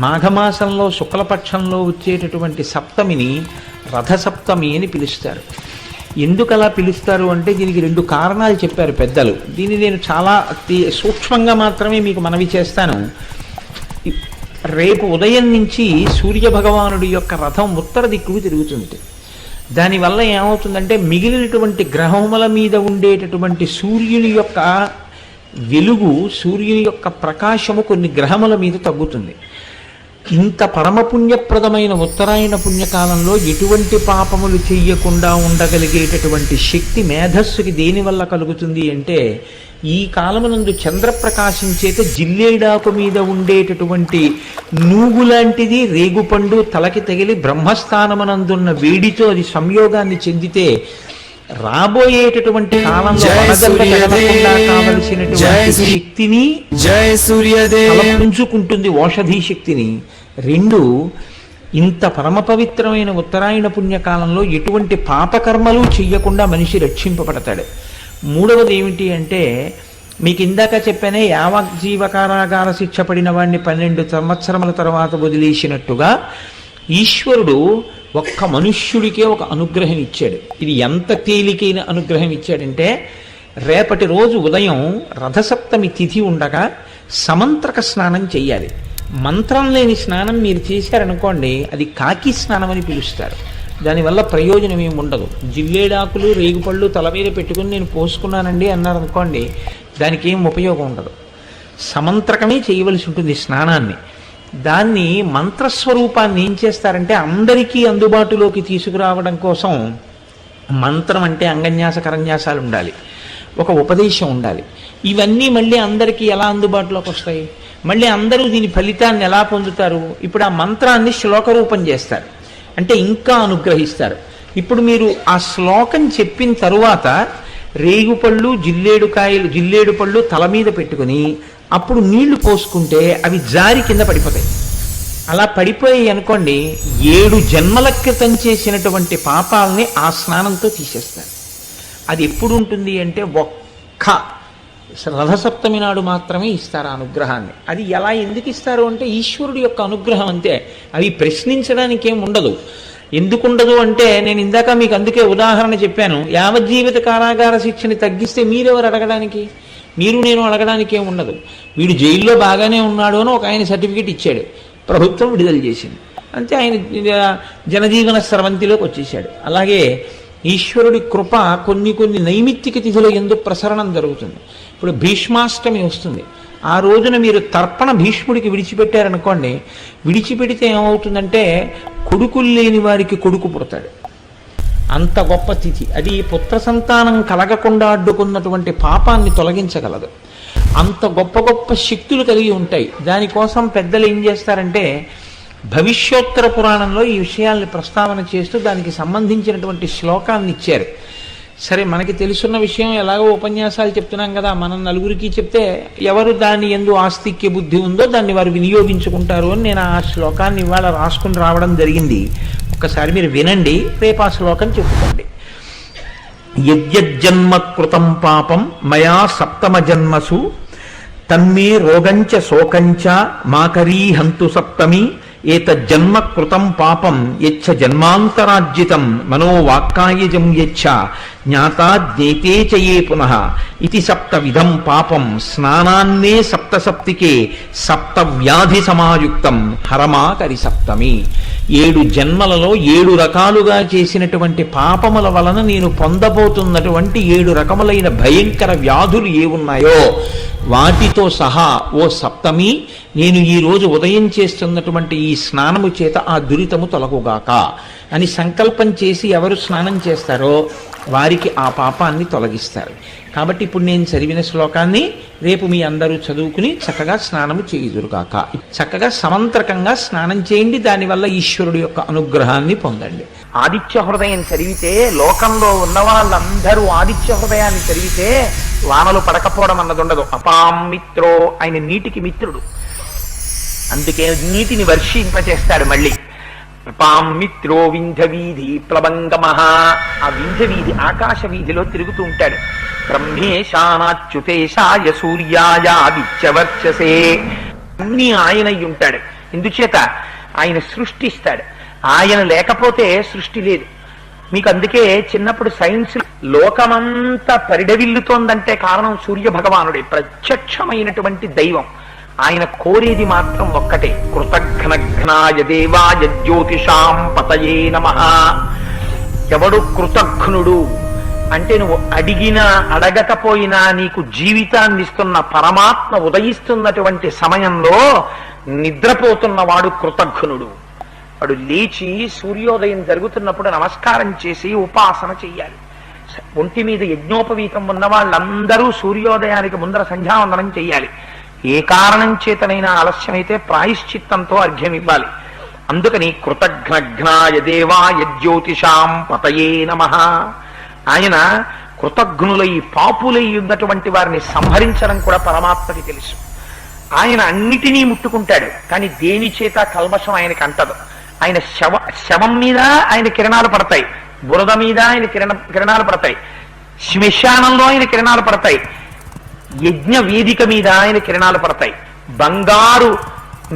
మాఘమాసంలో శుక్లపక్షంలో వచ్చేటటువంటి సప్తమిని రథసప్తమి అని పిలుస్తారు. ఎందుకు అలా పిలుస్తారు అంటే దీనికి 2 కారణాలు చెప్పారు పెద్దలు. దీన్ని నేను చాలా సూక్ష్మంగా మాత్రమే మీకు మనవి చేస్తాను. రేపు ఉదయం నుంచి సూర్యభగవానుడి యొక్క రథం ఉత్తర దిక్కుకు తిరుగుతుంది. దానివల్ల ఏమవుతుందంటే మిగిలినటువంటి గ్రహముల మీద ఉండేటటువంటి సూర్యుని యొక్క వెలుగు, సూర్యుని యొక్క ప్రకాశము కొన్ని గ్రహముల మీద తగ్గుతుంది. ఇంత పరమపుణ్యప్రదమైన ఉత్తరాయణ పుణ్యకాలంలో ఎటువంటి పాపములు చెయ్యకుండా ఉండగలిగేటటువంటి శక్తి మేధస్సుకి దేనివల్ల కలుగుతుంది అంటే, ఈ కాలమునందు చంద్రప్రకాశం చేత జిల్లేడాకు మీద ఉండేటటువంటి నూగు లాంటిది రేగుపండు తలకి తగిలి బ్రహ్మస్థానమునందున్న వేడితో అది సంయోగాన్ని చెందితే రాబోయేటటువంటి కాలంలో కావలసినటువంటి శక్తిని పుంజుకుంటుంది, ఔషధీ శక్తిని. 2, ఇంత పరమ పవిత్రమైన ఉత్తరాయణ పుణ్యకాలంలో ఎటువంటి పాపకర్మలు చెయ్యకుండా మనిషి రక్షింపబడతాడు. 3వది ఏమిటి అంటే, మీకు ఇందాక చెప్పానే యావజ్జీవకారాగార శిక్ష పడిన వాడిని 12 సంవత్సరముల తర్వాత వదిలేసినట్టుగా ఈశ్వరుడు ఒక్క మనుష్యుడికే ఒక అనుగ్రహం ఇచ్చాడు. ఇది ఎంత తేలికైన అనుగ్రహం ఇచ్చాడంటే, రేపటి రోజు ఉదయం రథసప్తమి తిథి ఉండగా సమంత్రక స్నానం చెయ్యాలి. మంత్రం లేని స్నానం మీరు చేశారనుకోండి, అది కాకి స్నానం అని పిలుస్తారు. దానివల్ల ప్రయోజనం ఏమి ఉండదు. జిల్లేడాకులు రేగుపళ్ళు తల మీద పెట్టుకుని నేను పోసుకున్నానండి అన్నారనుకోండి, దానికి ఏం ఉపయోగం ఉండదు. సమంత్రకమే చేయవలసి ఉంటుంది స్నానాన్ని. దాన్ని మంత్రస్వరూపాన్ని ఏం చేస్తారంటే అందరికీ అందుబాటులోకి తీసుకురావడం కోసం మంత్రం అంటే అంగన్యాస కరన్యాసాలు ఉండాలి, ఒక ఉపదేశం ఉండాలి. ఇవన్నీ మళ్ళీ అందరికీ ఎలా అందుబాటులోకి వస్తాయి? మళ్ళీ అందరూ దీని ఫలితాన్ని ఎలా పొందుతారు? ఇప్పుడు ఆ మంత్రాన్ని శ్లోక రూపం చేస్తారు, అంటే ఇంకా అనుగ్రహిస్తారు. ఇప్పుడు మీరు ఆ శ్లోకం చెప్పిన తరువాత రేగుపళ్ళు జిల్లేడు పళ్ళు తల మీద పెట్టుకుని అప్పుడు నీళ్లు పోసుకుంటే అవి జారి కింద పడిపోతాయి. అలా పడిపోయి అనుకోండి, 7 జన్మల క్రితం చేసినటువంటి పాపాలని ఆ స్నానంతో తీసేస్తారు. అది ఎప్పుడు ఉంటుంది అంటే ఒక్క రథసప్తమి నాడు మాత్రమే ఇస్తారు ఆ అనుగ్రహాన్ని. అది ఎలా ఎందుకు ఇస్తారు అంటే ఈశ్వరుడి యొక్క అనుగ్రహం అంతే. అవి ప్రశ్నించడానికి ఏం ఉండదు. ఎందుకుండదు అంటే, నేను ఇందాక మీకు అందుకే ఉదాహరణ చెప్పాను. యావజ్జీవిత కారాగార శిక్షని తగ్గిస్తే మీరెవరు అడగడానికి? మీరు నేను అడగడానికి ఏం ఉండదు. వీడు జైల్లో బాగానే ఉన్నాడు అని ఒక ఆయన సర్టిఫికేట్ ఇచ్చాడు, ప్రభుత్వం విడుదల చేసింది, అంతే. ఆయన జనజీవన స్రవంతిలోకి వచ్చేసాడు. అలాగే ఈశ్వరుడి కృప కొన్ని నైమిత్తిక తిథుల యందు ప్రసరణం జరుగుతుంది. ఇప్పుడు భీష్మాష్టమి వస్తుంది. ఆ రోజున మీరు తర్పణ భీష్ముడికి విడిచిపెట్టారనుకోండి, విడిచిపెడితే ఏమవుతుందంటే కొడుకులు లేని వారికి కొడుకు పుడతాడు. అంత గొప్ప తిథి అది. పుత్ర సంతానం కలగకుండా అడ్డుకున్నటువంటి పాపాన్ని తొలగించగలదు. అంత గొప్ప శక్తులు కలిగి ఉంటాయి. దానికోసం పెద్దలు ఏం చేస్తారంటే, భవిష్యోత్తర పురాణంలో ఈ విషయాల్ని ప్రస్తావన చేస్తూ దానికి సంబంధించినటువంటి శ్లోకాన్ని ఇచ్చారు. సరే, మనకి తెలుసున్న విషయం ఎలాగో ఉపన్యాసాలు చెప్తున్నాం కదా, మనం నలుగురికి చెప్తే ఎవరు దాని యందు ఆస్తిక్య బుద్ధి ఉందో దాన్ని వారు వినియోగించుకుంటారు అని నేను ఆ శ్లోకాన్ని ఇవాళ రాసుకుని రావడం జరిగింది. ఒక్కసారి మీరు వినండి, రేపు ఆ శ్లోకం చెప్పుకోండి. యజ్జన్మ కృతం పాపం మయా సప్తమ జన్మసు తన్మే రోగంచ శోకంచ మాకరీహంతు సప్తమి ఏతజ్జన్మ కృతం పాపం యచ్చ జన్మాంతరార్జితం మనోవాక్కాయజం యచ్చ జ్ఞాతా జ్ఞేతే చయే పునః ఇతి సప్తవిధం పాపం స్నానాన్నే సప్తసప్తికే సప్తవ్యాధి సమాయుక్తం హరమాకరి సప్తమి. 7 జన్మలలో 7 రకాలుగా చేసినటువంటి పాపముల వలన నేను పొందబోతున్నటువంటి 7 రకములైన భయంకర వ్యాధులు ఏవున్నాయో వాటితో సహా ఓ సప్తమి, నేను ఈ రోజు ఉదయం చేస్తున్నటువంటి ఈ స్నానము చేత ఆ దురితము తొలగుగాక అని సంకల్పం చేసి ఎవరు స్నానం చేస్తారో వారికి ఆ పాపాన్ని తొలగిస్తారు. కాబట్టి ఇప్పుడు నేను చదివిన శ్లోకాన్ని రేపు మీ అందరూ చదువుకుని చక్కగా స్నానము చేయుదురుగాక. చక్కగా సమంత్రకంగా స్నానం చేయండి, దానివల్ల ఈశ్వరుడు యొక్క అనుగ్రహాన్ని పొందండి. ఆదిత్య హృదయం చదివితే, లోకంలో ఉన్న వాళ్ళందరూ ఆదిత్య హృదయాన్ని చదివితే వానలు పడకపోవడం అన్నది ఉండదు. అపాం మిత్రో, ఆయన నీటికి మిత్రుడు, అందుకే నీటిని వర్షింపచేస్తాడు. మళ్ళీ అపాం మిత్రో వింధ్యవీధి ప్లవంగమః, ఆ వింధ్యవీధి ఆకాశ వీధిలో తిరుగుతూ ఉంటాడు. బ్రహ్మేశానాచ్యుతేశాయ సూర్యాయ ఆదిత్యవర్చసే, అన్నీ ఆయన అయి ఉంటాడు. ఎందుచేత ఆయన సృష్టిస్తాడు. ఆయన లేకపోతే సృష్టి లేదు. మీకు అందుకే చిన్నప్పుడు సైన్స్ లోకమంతా పరిడవిల్లుతోందంటే కారణం సూర్య భగవానుడే, ప్రత్యక్షమైనటువంటి దైవం. ఆయన కోరేది మాత్రం ఒక్కటే, కృతఘ్నఘ్నాయ దేవాయ జ్యోతిషాం పతయే నమః. ఎవడు కృతఘ్నుడు అంటే నువ్వు అడిగినా అడగకపోయినా నీకు జీవితాన్ని ఇస్తున్న పరమాత్మ ఉదయిస్తున్నటువంటి సమయంలో నిద్రపోతున్నవాడు కృతఘ్నుడు. వాడు లేచి సూర్యోదయం జరుగుతున్నప్పుడు నమస్కారం చేసి ఉపాసన చెయ్యాలి. ఒంటి మీద యజ్ఞోపవీతం ఉన్న వాళ్ళందరూ సూర్యోదయానికి ముందర సంధ్యావందనం చెయ్యాలి. ఏ కారణం చేతనైనా ఆలస్యమైతే ప్రాయశ్చిత్తంతో అర్ఘ్యం ఇవ్వాలి. అందుకని కృతఘ్నఘ్నాయ దేవాయ జ్యోతిషాం పతయే నమః. ఆయన కృతఘ్నులై పాపులై ఉన్నటువంటి వారిని సంహరించడం కూడా పరమాత్మకి తెలుసు. ఆయన అన్నిటినీ ముట్టుకుంటాడు, కానీ దేని చేత కల్మషం ఆయనకి అంటదు. ఆయన శవం మీద ఆయన కిరణాలు పడతాయి, బురద మీద ఆయన కిరణాలు పడతాయి, శ్మశానంలో ఆయన కిరణాలు పడతాయి, యజ్ఞ వేదిక మీద ఆయన కిరణాలు పడతాయి, బంగారు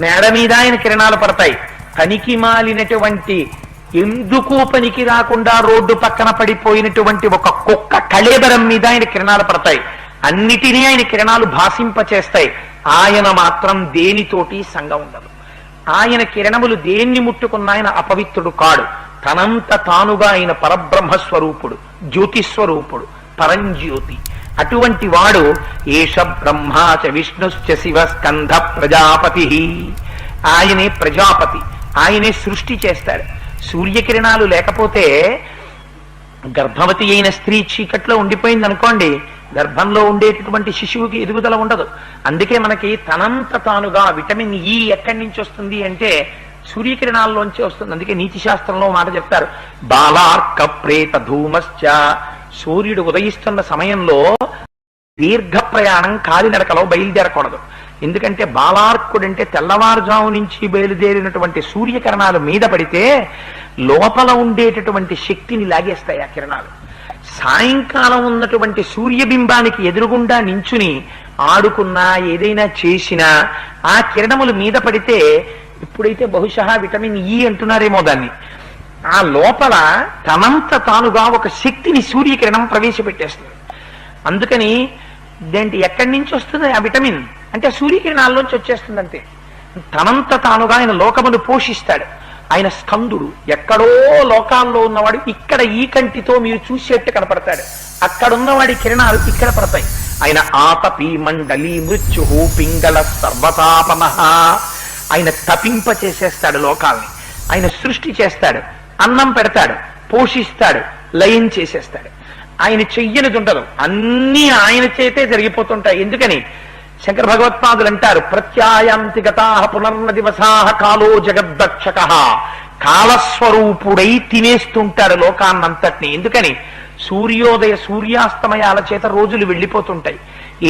మేడ మీద ఆయన కిరణాలు పడతాయి, పనికి మాలినటువంటి ఎందుకు పనికి రాకుండా రోడ్డు పక్కన పడిపోయినటువంటి ఒక కుక్క కళేబరం మీద ఆయన కిరణాలు పడతాయి. అన్నిటినీ ఆయన కిరణాలు భాషింపచేస్తాయి. ఆయన మాత్రం దేనితోటి సంగం ఉండదు. ఆయన కిరణములు దేన్ని ముట్టుకున్న ఆయన అపవిత్రుడు కాడు. తనంత తానుగా ఆయన పరబ్రహ్మస్వరూపుడు, జ్యోతిస్వరూపుడు, పరంజ్యోతి. అటువంటి వాడు ఏష బ్రహ్మాచ విష్ణుశ్చ శివ స్కంధ ప్రజాపతి. ఆయనే ప్రజాపతి, ఆయనే సృష్టి చేస్తాడు. సూర్యకిరణాలు లేకపోతే గర్భవతి అయిన స్త్రీ చీకట్లో ఉండిపోయింది అనుకోండి, గర్భంలో ఉండేటటువంటి శిశువుకి ఎదుగుదల ఉండదు. అందుకే మనకి తనంత తానుగా విటమిన్ ఈ ఎక్కడి నుంచి వస్తుంది అంటే సూర్యకిరణాల్లోంచి వస్తుంది. అందుకే నీతి శాస్త్రంలో మాట చెప్తారు, బాలార్క ప్రేత ధూమశ్చ. సూర్యుడు ఉదయిస్తున్న సమయంలో దీర్ఘ ప్రయాణం కాలినడకలో బయలుదేరకూడదు. ఎందుకంటే బాలార్కుడు అంటే తెల్లవారుజాము నుంచి బయలుదేరినటువంటి సూర్యకిరణాలు మీద పడితే లోపల ఉండేటటువంటి శక్తిని లాగేస్తాయి ఆ కిరణాలు. సాయంకాలం ఉన్నటువంటి సూర్యబింబానికి ఎదురుగుండా నించుని ఆడుకున్నా ఏదైనా చేసినా ఆ కిరణములు మీద పడితే, ఇప్పుడైతే బహుశా విటమిన్ ఈ అంటున్నారేమో దాన్ని, ఆ లోపల తనంత తానుగా ఒక శక్తిని సూర్యకిరణం ప్రవేశపెట్టేస్తుంది. అందుకని దేంటి ఎక్కడి నుంచి వస్తుంది ఆ విటమిన్ అంటే సూర్యకిరణాల్లోంచి వచ్చేస్తుంది అంతే. తనంత తానుగా ఆయన లోకమును పోషిస్తాడు. ఆయన స్కందుడు. ఎక్కడో లోకాల్లో ఉన్నవాడు ఇక్కడ ఈ కంటితో మీరు చూసేట్టు కనపడతాడు, అక్కడున్నవాడి కిరణాలు ఇక్కడ పడతాయి. ఆయన ఆతపి మండలి మృత్యు పింగళ సర్వతాపన. ఆయన తపింప చేసేస్తాడు లోకాల్ని. ఆయన సృష్టి చేస్తాడు, అన్నం పెడతాడు, పోషిస్తాడు, లయం చేసేస్తాడు. ఆయన చెయ్యనిది ఉండదు, అన్నీ ఆయన చేతే జరిగిపోతుంటాయి. ఎందుకని శంకర భగవత్పాదులు అంటారు, ప్రత్యాయాంతి గతాః పునర్న దివసాః కాలో జగద్దక్షకః. కాలస్వరూపుడై తినేస్తుంటాడు లోకాన్నంతటినీ. ఎందుకని సూర్యోదయ సూర్యాస్తమయాల చేత రోజులు వెళ్ళిపోతుంటాయి.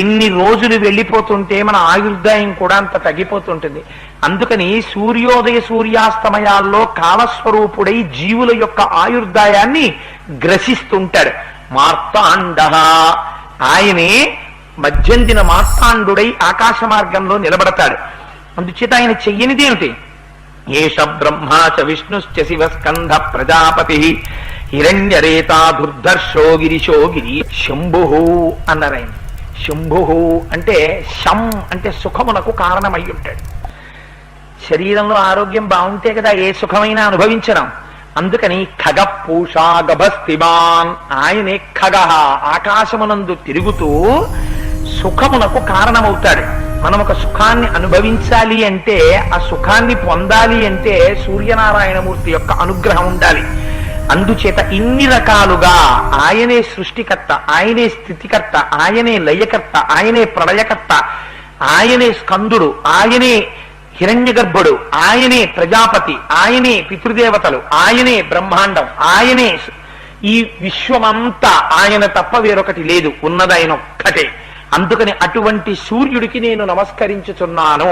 ఎన్ని రోజులు వెళ్ళిపోతుంటే మన ఆయుర్దాయం కూడా అంత తగ్గిపోతుంటుంది. అందుకని సూర్యోదయ సూర్యాస్తమయాల్లో కాలస్వరూపుడై జీవుల యొక్క ఆయుర్దాయాన్ని గ్రసిస్తుంటాడు. మార్తాండ, ఆయనే మధ్యందిన మార్తాండుడై ఆకాశ మార్గంలో నిలబడతాడు. అందుచేత ఆయన చెయ్యనిదేమిటి, ఏష బ్రహ్మాచ విష్ణుశ్చ శివ స్కంధ ప్రజాపతి హిరణ్యరేతా దుర్ధర్షో గిరిశో గిరి శంభు అన్నారు ఆయన. శంభు అంటే శం అంటే సుఖమునకు కారణమై ఉంటాడు. శరీరంలో ఆరోగ్యం బాగుంటే కదా ఏ సుఖమైనా అనుభవించడం. అందుకని ఖగ పూషా గభస్తిమాన్, ఆయనే ఖగ ఆకాశమునందు తిరుగుతూ సుఖమునకు కారణమవుతాడు. మనం ఒక సుఖాన్ని అనుభవించాలి అంటే, ఆ సుఖాన్ని పొందాలి అంటే సూర్యనారాయణమూర్తి యొక్క అనుగ్రహం ఉండాలి. అందుచేత ఇన్ని రకాలుగా ఆయనే సృష్టికర్త, ఆయనే స్థితికర్త, ఆయనే లయకర్త, ఆయనే ప్రళయకర్త, ఆయనే స్కందుడు, ఆయనే హిరణ్య గర్భుడు, ఆయనే ప్రజాపతి, ఆయనే పితృదేవతలు, ఆయనే బ్రహ్మాండం, ఆయనే ఈ విశ్వమంతా ఆయన తప్ప వేరొకటి లేదు, ఉన్నది ఆయన ఒక్కటే. అందుకని అటువంటి సూర్యుడికి నేను నమస్కరించుచున్నాను.